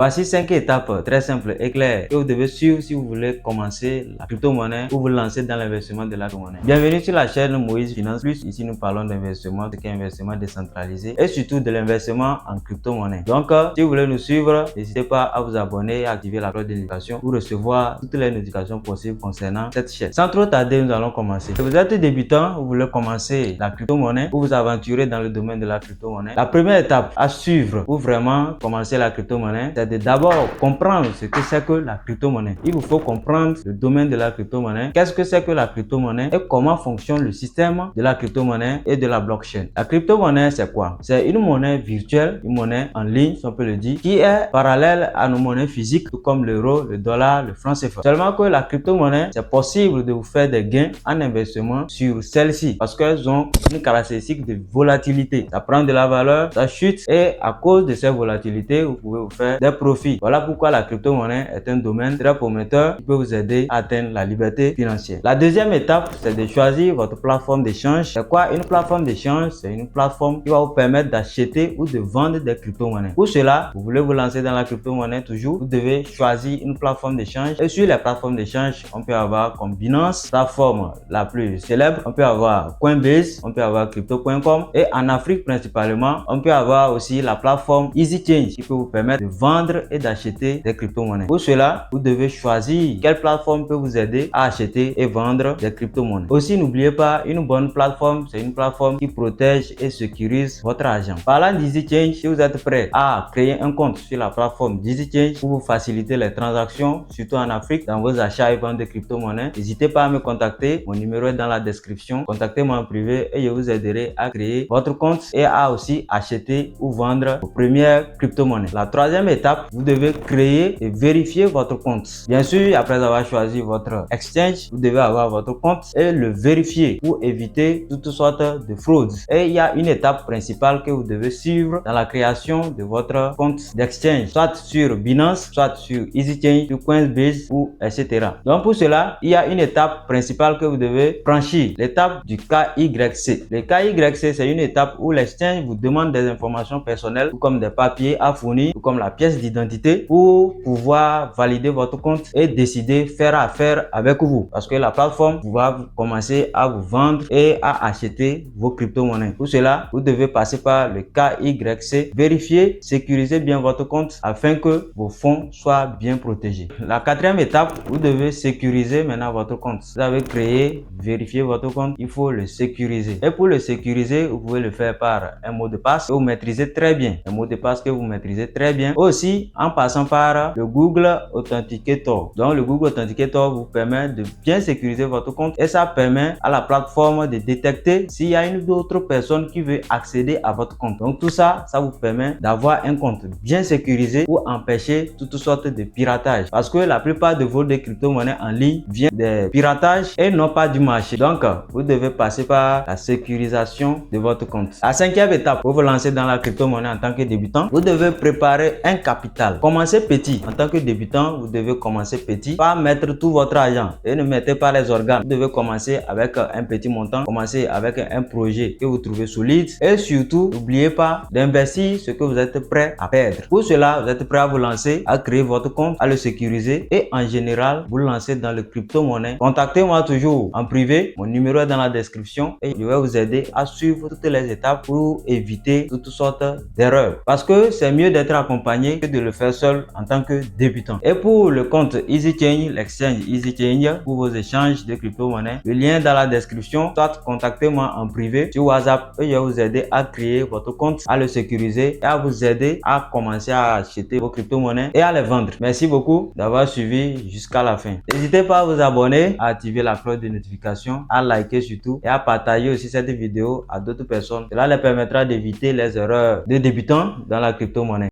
Voici 5 étapes très simples et claires que vous devez suivre si vous voulez commencer la crypto-monnaie ou vous lancer dans l'investissement de la crypto-monnaie. Bienvenue sur la chaîne Moïse Finance Plus. Ici, nous parlons d'investissement, ce qu'est investissement décentralisé et surtout de l'investissement en crypto-monnaie. Donc, si vous voulez nous suivre, n'hésitez pas à vous abonner et à activer la cloche de notification pour recevoir toutes les notifications possibles concernant cette chaîne. Sans trop tarder, nous allons commencer. Si vous êtes débutant, vous voulez commencer la crypto-monnaie ou vous aventurer dans le domaine de la crypto-monnaie, la première étape à suivre pour vraiment commencer la crypto-monnaie, c'est de d'abord comprendre ce que c'est que la crypto-monnaie. Il vous faut comprendre le domaine de la crypto-monnaie, qu'est-ce que c'est que la crypto-monnaie et comment fonctionne le système de la crypto-monnaie et de la blockchain. La crypto-monnaie, c'est quoi? C'est une monnaie virtuelle, une monnaie en ligne, si on peut le dire, qui est parallèle à nos monnaies physiques, tout comme l'euro, le dollar, le franc CFA. Seulement que la crypto-monnaie, c'est possible de vous faire des gains en investissement sur celles-ci parce qu'elles ont une caractéristique de volatilité. Ça prend de la valeur, ça chute et à cause de cette volatilité, vous pouvez vous faire des profits. Voilà pourquoi la crypto-monnaie est un domaine très prometteur qui peut vous aider à atteindre la liberté financière. La deuxième étape, c'est de choisir votre plateforme d'échange. C'est quoi une plateforme d'échange? C'est une plateforme qui va vous permettre d'acheter ou de vendre des crypto-monnaies. Pour cela, vous voulez vous lancer dans la crypto-monnaie toujours, vous devez choisir une plateforme d'échange. Et sur les plateformes d'échange, on peut avoir comme Binance, plateforme la plus célèbre. On peut avoir Coinbase, on peut avoir Crypto.com et en Afrique principalement, on peut avoir aussi la plateforme EasyChange qui peut vous permettre de vendre et d'acheter des crypto-monnaies. Pour cela, vous devez choisir quelle plateforme peut vous aider à acheter et vendre des crypto-monnaies. Aussi, n'oubliez pas, une bonne plateforme, c'est une plateforme qui protège et sécurise votre argent. Parlant d'EasyChange, si vous êtes prêt à créer un compte sur la plateforme d'EasyChange pour vous faciliter les transactions, surtout en Afrique, dans vos achats et ventes de crypto-monnaies, n'hésitez pas à me contacter. Mon numéro est dans la description. Contactez-moi en privé et je vous aiderai à créer votre compte et à aussi acheter ou vendre vos premières crypto-monnaies. La troisième étape, vous devez créer et vérifier votre compte. Bien sûr, après avoir choisi votre exchange, vous devez avoir votre compte et le vérifier pour éviter toutes sortes de fraudes. Et il y a une étape principale que vous devez suivre dans la création de votre compte d'exchange, soit sur Binance, soit sur EasyChange, sur Coinbase ou etc. Donc pour cela, il y a une étape principale que vous devez franchir, l'étape du KYC. Le KYC, c'est une étape où l'exchange vous demande des informations personnelles, comme des papiers à fournir, comme la pièce d'identité, pour pouvoir valider votre compte et décider faire affaire avec vous. Parce que la plateforme va commencer à vous vendre et à acheter vos crypto-monnaies. Pour cela, vous devez passer par le KYC, vérifier, sécuriser bien votre compte afin que vos fonds soient bien protégés. La quatrième étape, vous devez sécuriser maintenant votre compte. Vous avez créé, vérifié votre compte, il faut le sécuriser. Et pour le sécuriser, vous pouvez le faire par un mot de passe que vous maîtrisez très bien. Un mot de passe que vous maîtrisez très bien. Aussi, en passant par le Google Authenticator. Donc, le Google Authenticator vous permet de bien sécuriser votre compte et ça permet à la plateforme de détecter s'il y a une autre personne qui veut accéder à votre compte. Donc, tout ça, ça vous permet d'avoir un compte bien sécurisé pour empêcher toutes sortes de piratage. Parce que la plupart de vos crypto-monnaies en ligne viennent des piratages et non pas du marché. Donc, vous devez passer par la sécurisation de votre compte. La cinquième étape, pour vous lancer dans la crypto-monnaie en tant que débutant, vous devez préparer un capital. Commencez petit. En tant que débutant, vous devez commencer petit. Pas mettre tout votre argent et ne mettez pas les organes. Vous devez commencer avec un petit montant. Commencez avec un projet que vous trouvez solide et surtout, n'oubliez pas d'investir ce que vous êtes prêt à perdre. Pour cela, vous êtes prêt à vous lancer, à créer votre compte, à le sécuriser et en général, vous lancer dans le crypto-monnaie. Contactez-moi toujours en privé. Mon numéro est dans la description et je vais vous aider à suivre toutes les étapes pour éviter toutes sortes d'erreurs. Parce que c'est mieux d'être accompagné que de le faire seul en tant que débutant. Et pour le compte EasyChange, l'exchange EasyChange pour vos échanges de crypto-monnaie, le lien est dans la description. Soit contactez-moi en privé sur WhatsApp et je vais vous aider à créer votre compte, à le sécuriser et à vous aider à commencer à acheter vos crypto-monnaies et à les vendre. Merci beaucoup d'avoir suivi jusqu'à la fin. N'hésitez pas à vous abonner, à activer la cloche de notification, à liker surtout et à partager aussi cette vidéo à d'autres personnes. Cela les permettra d'éviter les erreurs de débutants dans la crypto-monnaie.